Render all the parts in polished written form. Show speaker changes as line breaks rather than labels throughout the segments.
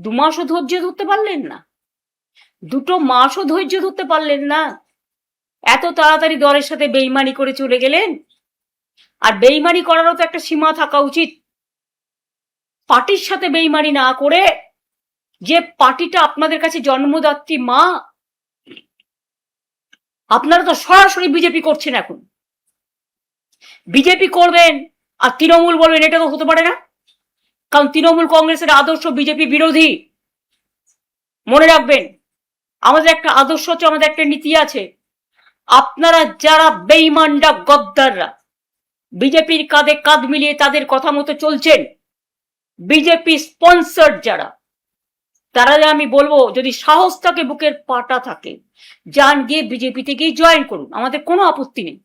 2 মাসও ধৈর্য ধরতে পারলেন না? 2 মাসও ধৈর্য ধরতে পারলেন না? এত তাড়াতাড়ি দলের সাথে বেইমানি করে চলে গেলেন। আর বেইমানি করারও তো একটা সীমা থাকা উচিত। পার্টির সাথে বেইমানি না করে, যে পার্টিটা আপনাদের কাছে জন্মদাত্রী মা, আপনারা তো সরাসরি বিজেপি করছেন। এখন বিজেপি করবেন আর তৃণমূল বলবেন, এটা তো হতে পারে না। কারণ তৃণমূল কংগ্রেসের আদর্শ বিজেপি বিরোধী। মনে রাখবেন, আমাদের একটা আদর্শ আছে, আমাদের একটা নীতি আছে। আপনারা যারা বেইমানরা, গদ্দাররা, বিজেপির কাঁধে কাঁধ মিলিয়ে তাদের কথা মতো চলছেন, বিজেপি স্পন্সর যারা, তারা আমি বলবো, যদি সাহস থাকে, বুকের পাটা থাকে, যান গিয়ে বিজেপিতে গিয়ে জয়েন করুন, আমাদের কোনো আপত্তি নেই।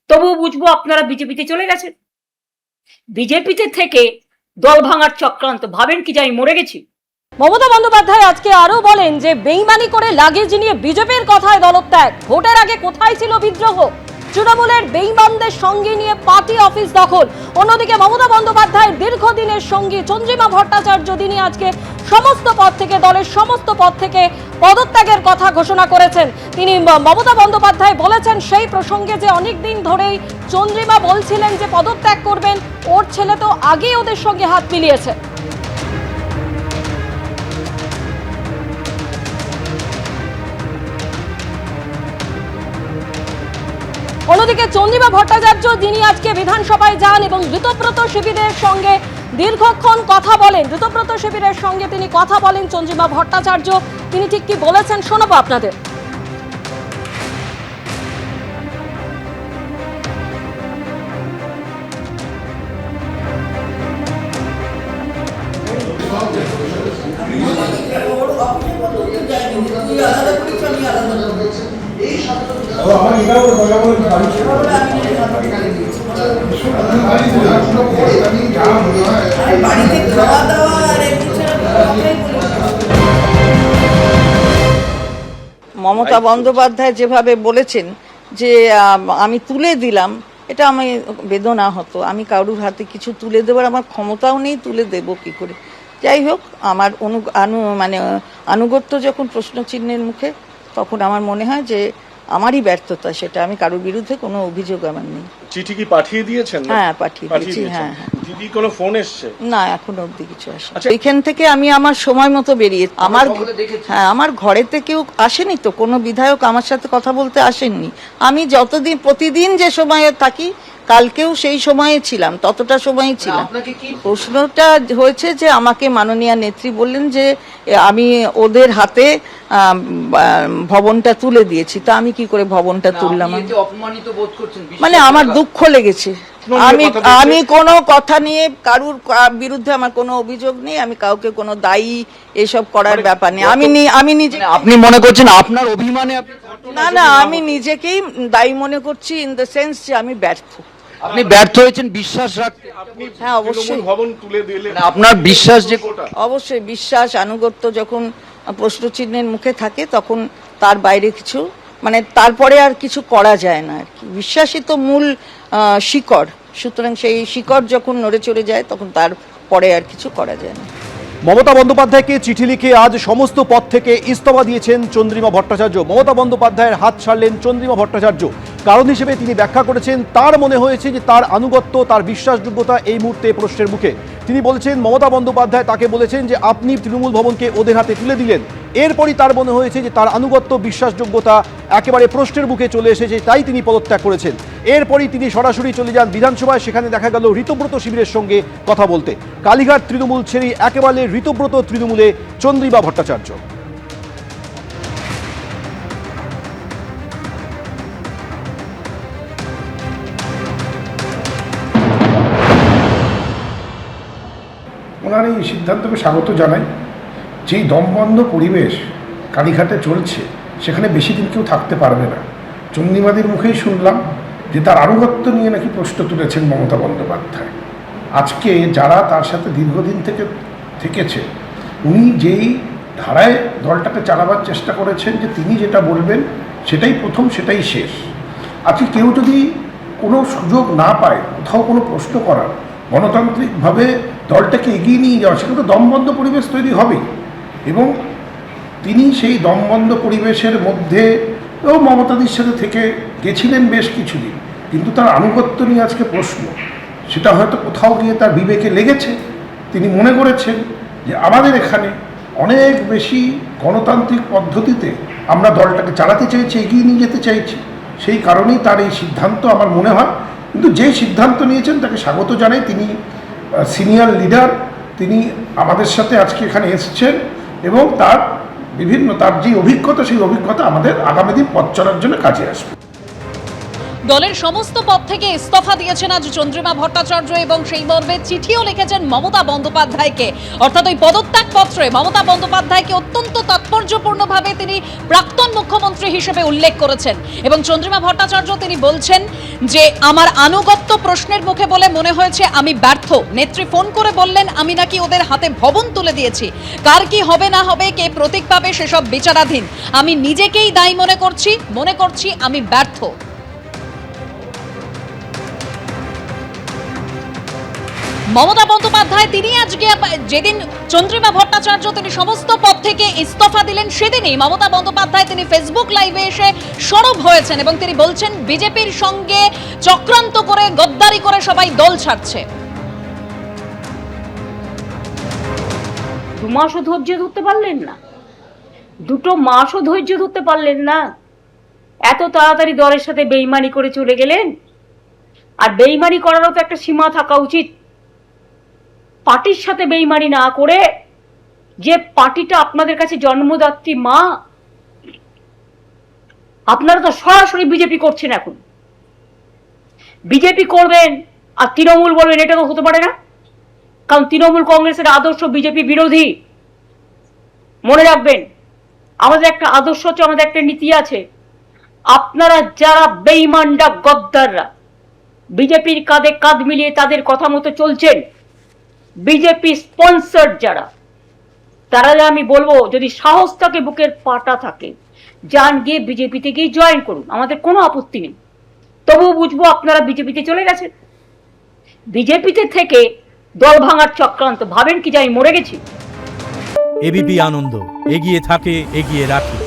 তবুও বুঝবো আপনারা বিজেপিতে চলে গেছেন। বিজেপিতে থেকে দল ভাঙার চক্রান্ত, ভাবেন কি যে আমি মরে গেছি?
মমতা বন্দ্যোপাধ্যায় আজকে আরো বলেন যে বেইমানি করে লাগেজ নিয়ে বিজেপির কথায় দলত্যাগ। ভোটের আগে কোথায় ছিল বিদ্রোহ? তৃণমূলের বেইমানদের সঙ্গে নিয়ে পার্টি অফিস দখল। অন্যদিকে মমতা বন্দ্যোপাধ্যায়ের দীর্ঘদিনের সঙ্গী চন্দ্রিমা ভট্টাচার্য, তিনি আজকে সমস্ত পদ থেকে, দলের সমস্ত পদ থেকে পদত্যাগের কথা ঘোষণা করেছেন। তিনি মমতা বন্দ্যোপাধ্যায় বলেছেন সেই প্রসঙ্গে যে অনেকদিন ধরেই চন্দ্রিমা বলছিলেন যে পদত্যাগ করবেন, ওর ছেলে তো আগেই ওদের সঙ্গে হাত মিলিয়েছে। অন্যদিকে চন্দ্রিমা ভট্টাচার্য, যিনি আজকে বিধানসভায় যান এবং ঋতব্রত শিবিরের সঙ্গে দীর্ঘক্ষণ কথা বলেন, ঋতব্রত শিবিরের সঙ্গে তিনি কথা বলেন চন্দ্রিমা ভট্টাচার্য, তিনি ঠিক কি বলেছেন শোনাবো আপনাদের।
মমতা বন্দ্যোপাধ্যায় যেভাবে বলেছেন যে আমি তুলে দিলাম, এটা আমি বেদনা হতো। আমি কারুর হাতে কিছু তুলে দেবার আমার ক্ষমতাও নেই, তুলে দেব কি করে। যাই হোক, আমার আনুগত্য যখন প্রশ্ন চিহ্নের মুখে, তখন আমার মনে হয় যে আমারই ব্যর্থতা সেটা। আমি কারোর বিরুদ্ধে কোনো অভিযোগ আমার নেই।
চিঠি কি পাঠিয়ে দিয়েছেন?
হ্যাঁ, পাঠিয়ে দিয়েছি। হ্যাঁ,
দিদি কোনো ফোন এসছে?
না, এখনো অব্দি কিছু আসে। এখান থেকে আমি আমার সময় মতো বেরিয়ে, আমার ঘরেতে কেউ আসেনি তো, কোনো বিধায়ক আমার সাথে কথা বলতে আসেননি। আমি যতদিন প্রতিদিন যে সময়ে থাকি, কালকেও সেই সময়ে ছিলাম, ততটা সময়ই ছিলাম। প্রশ্নটা হয়েছে যে আমাকে মাননীয় নেত্রী বললেন যে আমি ওদের হাতে ভবনটা তুলে দিয়েছি। তা আমি কি করে ভবনটা তুললাম? মানে আমার দুঃখ লেগেছে। আমি কোনো কথা নিয়ে কারুর বিরুদ্ধে আমার কোনো অভিযোগ নেই। আমি কাউকে কোনো দায়ী এসব করার ব্যাপার নেই। আমি নিজে,
আপনি মনে করছেন আপনার অভিমানে?
না, আমি নিজেকেই দায়ী মনে করছি, ইন দ্য সেন্স যে আমি ব্যর্থ।
আপনি ব্যর্থ হয়েছেন বিশ্বাস রাখতে?
হ্যাঁ, অবশ্যই।
ভবন তুলে দিলে
আপনার বিশ্বাস যে,
অবশ্যই বিশ্বাস, আনুগত্য যখন প্রশ্নচিহ্নের মুখে থাকে, তখন তার বাইরে কিছু, মানে তারপরে আর কিছু করা যায় না আর কি। বিশ্বাসই তো মূল শিকড়। সুতরাং সেই শিকড় যখন নড়ে চড়ে যায়, তখন তারপরে আর কিছু করা যায় না।
মমতা বন্দ্যোপাধ্যায়কে চিঠি লিখে আজ সমস্ত পদ থেকে ইস্তফা দিয়েছেন চন্দ্রিমা ভট্টাচার্য। মমতা বন্দ্যোপাধ্যায়ের হাত ছাড়লেন চন্দ্রিমা ভট্টাচার্য। কারণ হিসেবে তিনি ব্যাখ্যা করেছেন, তার মনে হয়েছে যে তার আনুগত্য, তার বিশ্বাসযোগ্যতা এই মুহূর্তে প্রশ্নের মুখে। তিনি বলেছেন, মমতা বন্দ্যোপাধ্যায় তাকে বলেছেন যে আপনি তৃণমূল ভবনকে ওদের হাতে তুলে দিলেন। এরপরই তার মনে হয়েছে যে তার আনুগত্য, বিশ্বাসযোগ্যতা একেবারে প্রশ্নের মুখে চলে এসেছে, তাই তিনি পদত্যাগ করেছেন। এরপরই তিনি সরাসরি চলে যান বিধানসভায়। সেখানে দেখা গেল ঋতব্রত শিবিরের সঙ্গে কথা বলতে। কালীঘাট তৃণমূল ছেড়ে একেবারে ঋতব্রত তৃণমূলে চন্দ্রিমা ভট্টাচার্য।
ওনার এই সিদ্ধান্তকে স্বাগত জানাই। যেই দমবন্ধ পরিবেশ কালীঘাটে চলছে, সেখানে বেশি দিন কেউ থাকতে পারবে না। চন্দ্রিমাদির মুখেই শুনলাম যে তার আনুগত্য নিয়ে নাকি প্রশ্ন তুলেছেন মমতা বন্দ্যোপাধ্যায়। আজকে যারা তার সাথে দীর্ঘদিন থেকেছে, উনি যেই ধারায় দলটাকে চালাবার চেষ্টা করেছেন যে তিনি যেটা বলবেন সেটাই প্রথম, সেটাই শেষ। আজকে কেউ যদি কোনো সুযোগ না পায় কোথাও কোনো প্রশ্ন করার, গণতান্ত্রিকভাবে দলটাকে এগিয়ে নিয়ে যাওয়া, সেখানে তো দমবন্ধ পরিবেশ তৈরি হবেই। এবং তিনি সেই দমবন্ধ পরিবেশের মধ্যে মমতাদির সাথে থেকে গেছিলেন বেশ কিছুদিন, কিন্তু তার আনুগত্য নিয়ে আজকে প্রশ্ন। সেটা হয়তো কোথাও গিয়ে তার বিবেকে লেগেছে, তিনি মনে করেছেন যে আমাদের এখানে অনেক বেশি গণতান্ত্রিক পদ্ধতিতে আমরা দলটাকে চালাতে চাইছি, এগিয়ে নিয়ে যেতে চাইছি, সেই কারণেই তার এই সিদ্ধান্ত আমার মনে হয়। কিন্তু যে সিদ্ধান্ত নিয়েছেন তাকে স্বাগত জানাই। তিনি সিনিয়র লিডার, তিনি আমাদের সাথে আজকে এখানে এসেছেন এবং তার যে অভিজ্ঞতা, সেই অভিজ্ঞতা আমাদের আগামী দিন পথ চলার জন্য কাজে আসবে।
দলের সমস্ত পদ থেকে ইস্তফা দিয়েছেন আজ চন্দ্রিমা ভট্টাচার্য এবং সেই মর্মে চিঠিও লিখেছেন মমতা বন্দ্যোপাধ্যায়কে। অর্থাৎ ওই পদত্যাগ পত্রে মমতা বন্দ্যোপাধ্যায়কে অত্যন্ত তাৎপর্যপূর্ণভাবে তিনি প্রাক্তন মুখ্যমন্ত্রী হিসেবে উল্লেখ করেছেন এবং চন্দ্রিমা ভট্টাচার্য তিনি বলছেন যে আমার আনুগত্য প্রশ্নের মুখে বলে মনে হয়েছে আমি ব্যর্থ। নেত্রী ফোন করে বললেন আমি নাকি ওদের হাতে ভবন তুলে দিয়েছি, কার কি হবে না হবে, কে প্রতীক পাবে সেসব বিচারাধীন। আমি নিজেকেই দায়ী মনে করছি আমি ব্যর্থ। মমতা বন্দ্যোপাধ্যায় তিনি আজকে যেদিন চন্দ্রিমা ভট্টাচার্য তিনি সমস্ত পদ থেকে ইস্তফা দিলেন, সেদিনই মমতা বন্দ্যোপাধ্যায় তিনি ফেসবুক লাইভে এসে সরব হয়েছেন এবং তিনি বলছেন বিজেপির সঙ্গে চক্রান্ত করে গদ্দারি করে সবাই দল ছাড়ছে।
2 মাসও ধৈর্য ধরতে পারলেন না, 2 মাসও ধৈর্য ধরতে পারলেন না, এত তাড়াতাড়ি দলের সাথে বেইমানি করে চলে গেলেন। আর বেইমানি করারও তো একটা সীমা থাকা উচিত। পার্টির সাথে বেইমানি না করে, যে পার্টিটা আপনাদের কাছে জন্মদাত্রী মা, আপনারা তো সরাসরি বিজেপি করছেন। এখন বিজেপি করবেন আর তৃণমূল বলবেন, এটা তো হতে পারে না। কারণ তৃণমূল কংগ্রেসের আদর্শ বিজেপি বিরোধী। মনে রাখবেন, আমাদের একটা আদর্শ আছে, আমাদের একটা নীতি আছে। আপনারা যারা বেইমানরা, গদ্দাররা, বিজেপির কাঁধে কাঁধ মিলিয়ে তাদের কথা মতো চলছেন, বিজেপি স্পন্সর যারা, তারা আমি বলবো যদি সাহস থাকে, বুকের পাটা থাকে, যান গিয়ে বিজেপিতে গিয়ে জয়েন করুন, আমাদের কোনো আপত্তি নেই। তবুও বুঝবো আপনারা বিজেপিতে চলে গেছেন। বিজেপিতে থেকে দল ভাঙার চক্রান্ত, ভাবেন কি যে আমি মরে গেছি?
এবিপি আনন্দ, এগিয়ে থাকে, এগিয়ে রাখে।